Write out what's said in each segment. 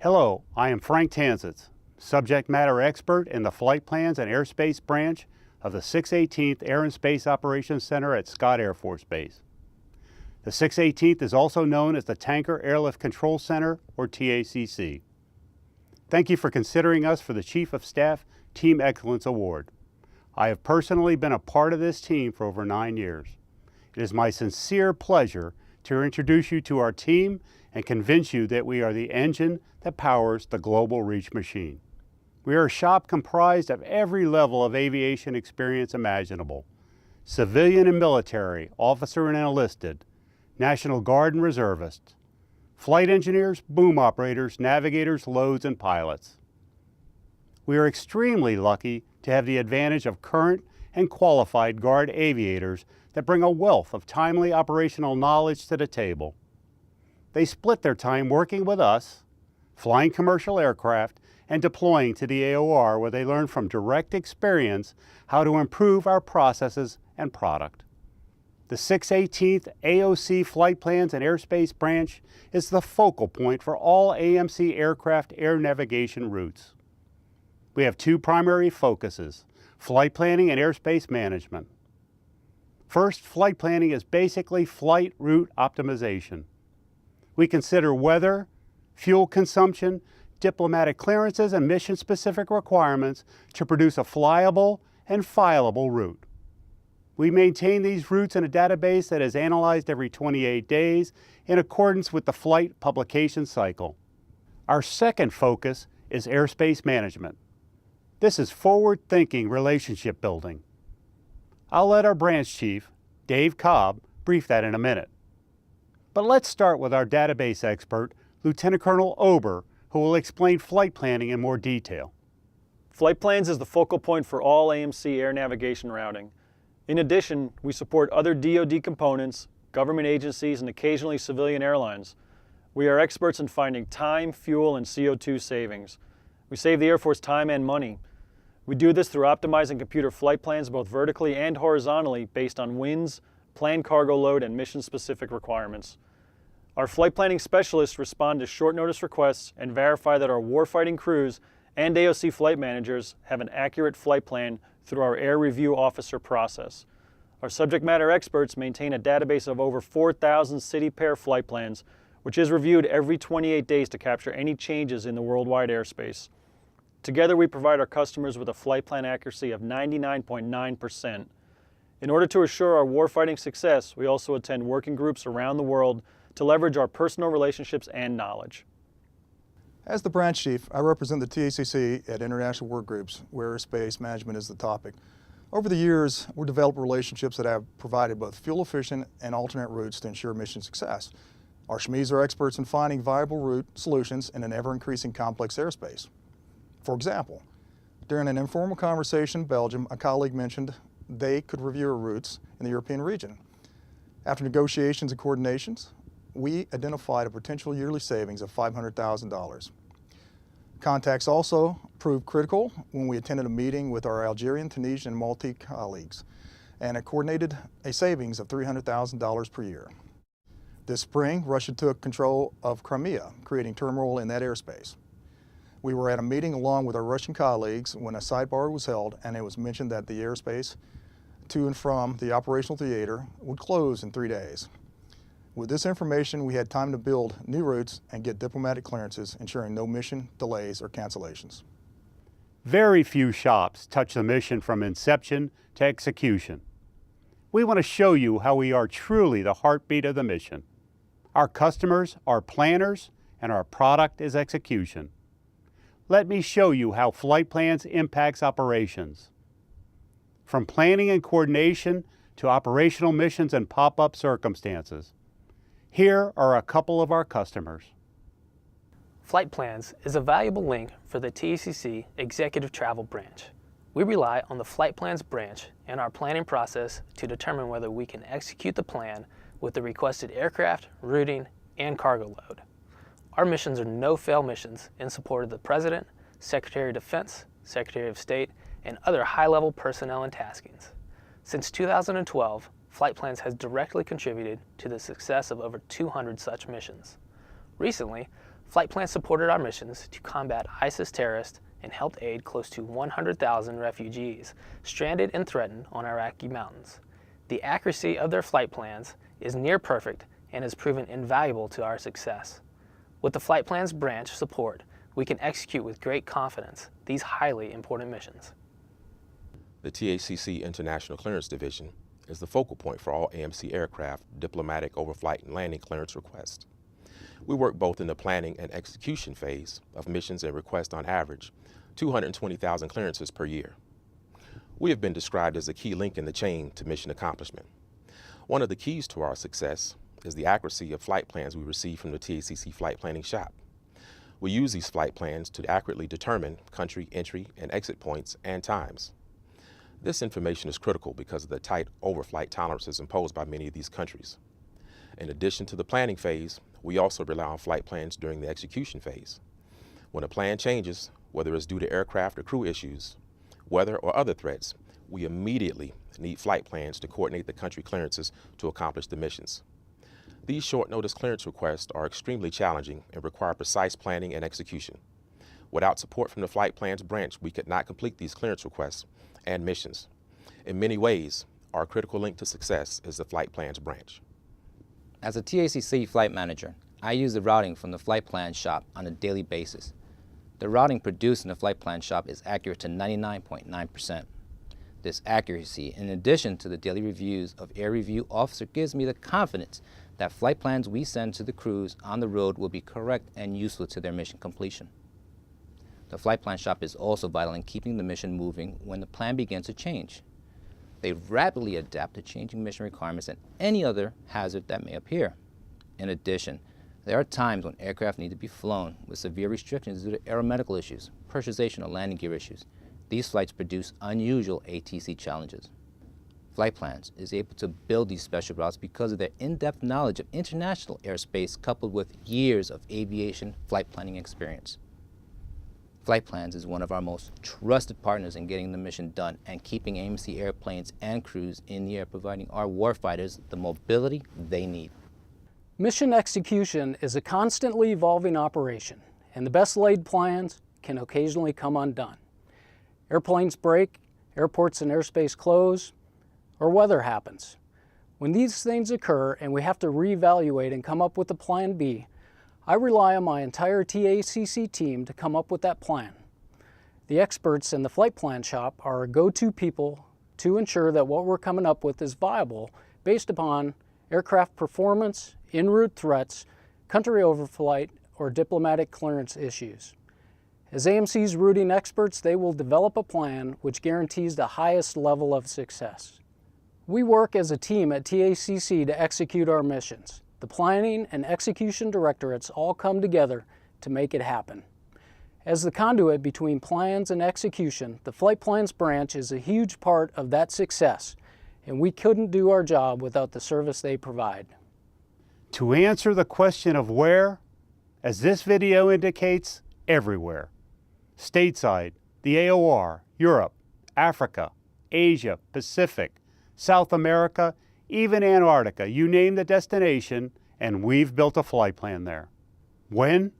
Hello, I am Frank Tanzitz, subject matter expert in the Flight Plans and Airspace branch of the 618th Air and Space Operations Center at Scott Air Force Base. The 618th is also known as the Tanker Airlift Control Center, or TACC. Thank you for considering us for the Chief of Staff Team Excellence Award. I have personally been a part of this team for over 9 years. It is my sincere pleasure to introduce you to our team and convince you that we are the engine that powers the Global Reach machine. We are a shop comprised of every level of aviation experience imaginable: civilian and military, officer and enlisted, National Guard and reservists, flight engineers, boom operators, navigators, loads, and pilots. We are extremely lucky to have the advantage of current and qualified Guard aviators that bring a wealth of timely operational knowledge to the table. They split their time working with us, flying commercial aircraft, and deploying to the AOR, where they learn from direct experience how to improve our processes and product. The 618th AOC Flight Plans and Airspace branch is the focal point for all AMC aircraft air navigation routes. We have two primary focuses: flight planning and airspace management. First, flight planning is basically flight route optimization. We consider weather, fuel consumption, diplomatic clearances, and mission-specific requirements to produce a flyable and fileable route. We maintain these routes in a database that is analyzed every 28 days in accordance with the flight publication cycle. Our second focus is airspace management. This is forward-thinking relationship building. I'll let our branch chief, Dave Cobb, brief that in a minute. But let's start with our database expert, Lieutenant Colonel Ober, who will explain flight planning in more detail. Flight Plans is the focal point for all AMC air navigation routing. In addition, we support other DoD components, government agencies, and occasionally civilian airlines. We are experts in finding time, fuel, and CO2 savings. We save the Air Force time and money. We do this through optimizing computer flight plans both vertically and horizontally based on winds, planned cargo load, and mission-specific requirements. Our flight planning specialists respond to short notice requests and verify that our warfighting crews and AOC flight managers have an accurate flight plan through our Air Review Officer process. Our subject matter experts maintain a database of over 4,000 city pair flight plans, which is reviewed every 28 days to capture any changes in the worldwide airspace. Together, we provide our customers with a flight plan accuracy of 99.9%. In order to assure our warfighting success, we also attend working groups around the world to leverage our personal relationships and knowledge. As the branch chief, I represent the TACC at international work groups where airspace management is the topic. Over the years, we've developed relationships that have provided both fuel-efficient and alternate routes to ensure mission success. Our SMEs are experts in finding viable route solutions in an ever-increasing complex airspace. For example, during an informal conversation in Belgium, a colleague mentioned they could review our routes in the European region. After negotiations and coordinations, we identified a potential yearly savings of $500,000. Contacts also proved critical when we attended a meeting with our Algerian, Tunisian, and Maltese colleagues, and it coordinated a savings of $300,000 per year. This spring, Russia took control of Crimea, creating turmoil in that airspace. We were at a meeting along with our Russian colleagues when a sidebar was held, and it was mentioned that the airspace to and from the operational theater would close in 3 days. With this information, we had time to build new routes and get diplomatic clearances, ensuring no mission delays or cancellations. Very few shops touch the mission from inception to execution. We want to show you how we are truly the heartbeat of the mission. Our customers are planners, and our product is execution. Let me show you how Flight Plans impacts operations. From planning and coordination to operational missions and pop-up circumstances. Here are a couple of our customers. Flight Plans is a valuable link for the TACC Executive Travel Branch. We rely on the Flight Plans branch and our planning process to determine whether we can execute the plan with the requested aircraft, routing, and cargo load. Our missions are no-fail missions in support of the President, Secretary of Defense, Secretary of State, and other high-level personnel and taskings. Since 2012, Flight Plans has directly contributed to the success of over 200 such missions. Recently, flight plans supported our missions to combat ISIS terrorists and helped aid close to 100,000 refugees stranded and threatened on Iraqi mountains. The accuracy of their flight plans is near perfect and has proven invaluable to our success. With the Flight Plans branch support, we can execute with great confidence these highly important missions. The TACC International Clearance Division is the focal point for all AMC aircraft diplomatic overflight and landing clearance requests. We work both in the planning and execution phase of missions and request on average 220,000 clearances per year. We have been described as a key link in the chain to mission accomplishment. One of the keys to our success is the accuracy of flight plans we receive from the TACC Flight Planning Shop. We use these flight plans to accurately determine country entry and exit points and times. This information is critical because of the tight overflight tolerances imposed by many of these countries. In addition to the planning phase, we also rely on flight plans during the execution phase. When a plan changes, whether it's due to aircraft or crew issues, weather or other threats, we immediately need flight plans to coordinate the country clearances to accomplish the missions. These short notice clearance requests are extremely challenging and require precise planning and execution. Without support from the Flight Plans branch, we could not complete these clearance requests and missions. In many ways, our critical link to success is the Flight Plans branch. As a TACC flight manager, I use the routing from the Flight Plan Shop on a daily basis. The routing produced in the Flight Plan Shop is accurate to 99.9%. This accuracy, in addition to the daily reviews of Air Review Officer, gives me the confidence that flight plans we send to the crews on the road will be correct and useful to their mission completion. The Flight Plan Shop is also vital in keeping the mission moving when the plan begins to change. They rapidly adapt to changing mission requirements and any other hazard that may appear. In addition, there are times when aircraft need to be flown with severe restrictions due to aeromedical issues, pressurization, or landing gear issues. These flights produce unusual ATC challenges. Flight Plans is able to build these special routes because of their in-depth knowledge of international airspace coupled with years of aviation flight planning experience. Flight Plans is one of our most trusted partners in getting the mission done and keeping AMC airplanes and crews in the air, providing our warfighters the mobility they need. Mission execution is a constantly evolving operation, and the best laid plans can occasionally come undone. Airplanes break, airports and airspace close, or weather happens. When these things occur and we have to reevaluate and come up with a plan B, I rely on my entire TACC team to come up with that plan. The experts in the Flight Plan Shop are our go-to people to ensure that what we're coming up with is viable based upon aircraft performance, en route threats, country overflight, or diplomatic clearance issues. As AMC's routing experts, they will develop a plan which guarantees the highest level of success. We work as a team at TACC to execute our missions. The planning and execution directorates all come together to make it happen. As the conduit between plans and execution, the Flight Plans branch is a huge part of that success, and we couldn't do our job without the service they provide. To answer the question of where, as this video indicates, everywhere. Stateside, the AOR, Europe, Africa, Asia, Pacific, South America, even Antarctica, you name the destination, and we've built a flight plan there. When?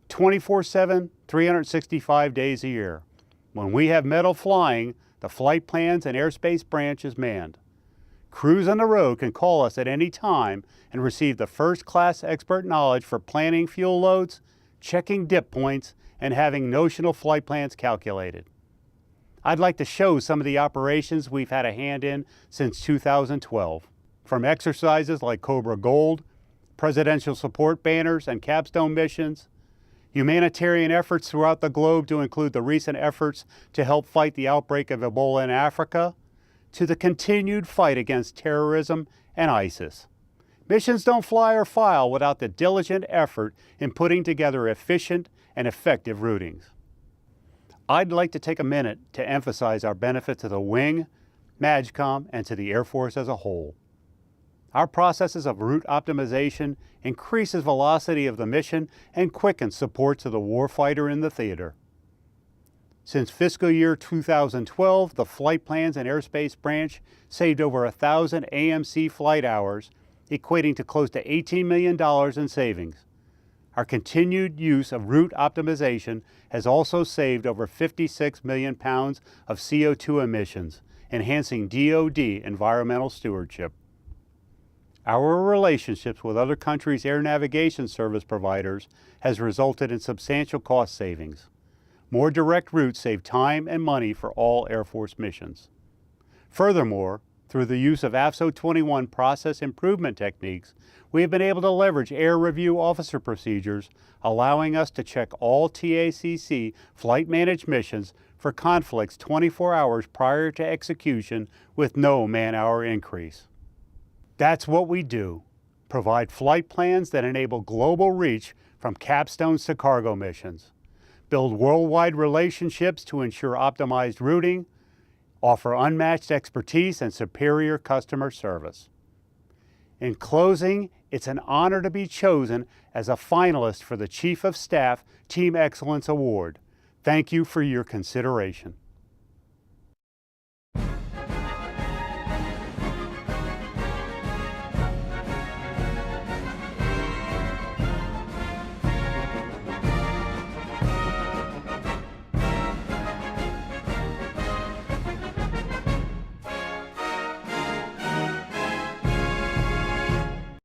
24/7, 365 days a year. When we have metal flying, the Flight Plans and Airspace branch is manned. Crews on the road can call us at any time and receive the first-class expert knowledge for planning fuel loads, checking dip points, and having notional flight plans calculated. I'd like to show some of the operations we've had a hand in since 2012, from exercises like Cobra Gold, presidential support banners and capstone missions, humanitarian efforts throughout the globe to include the recent efforts to help fight the outbreak of Ebola in Africa, to the continued fight against terrorism and ISIS. Missions don't fly or file without the diligent effort in putting together efficient and effective routings. I'd like to take a minute to emphasize our benefit to the wing, MAGCOM, and to the Air Force as a whole. Our processes of route optimization increases velocity of the mission and quickens support to the warfighter in the theater. Since fiscal year 2012, the Flight Plans and Airspace branch saved over 1,000 AMC flight hours, equating to close to $18 million in savings. Our continued use of route optimization has also saved over 56 million pounds of CO2 emissions, enhancing DoD environmental stewardship. Our relationships with other countries' air navigation service providers has resulted in substantial cost savings. More direct routes save time and money for all Air Force missions. Furthermore, through the use of AFSO 21 process improvement techniques, we have been able to leverage Air Review Officer procedures, allowing us to check all TACC flight managed missions for conflicts 24 hours prior to execution with no man-hour increase. That's what we do, provide flight plans that enable global reach from capstones to cargo missions, build worldwide relationships to ensure optimized routing, offer unmatched expertise and superior customer service. In closing, it's an honor to be chosen as a finalist for the Chief of Staff Team Excellence Award. Thank you for your consideration.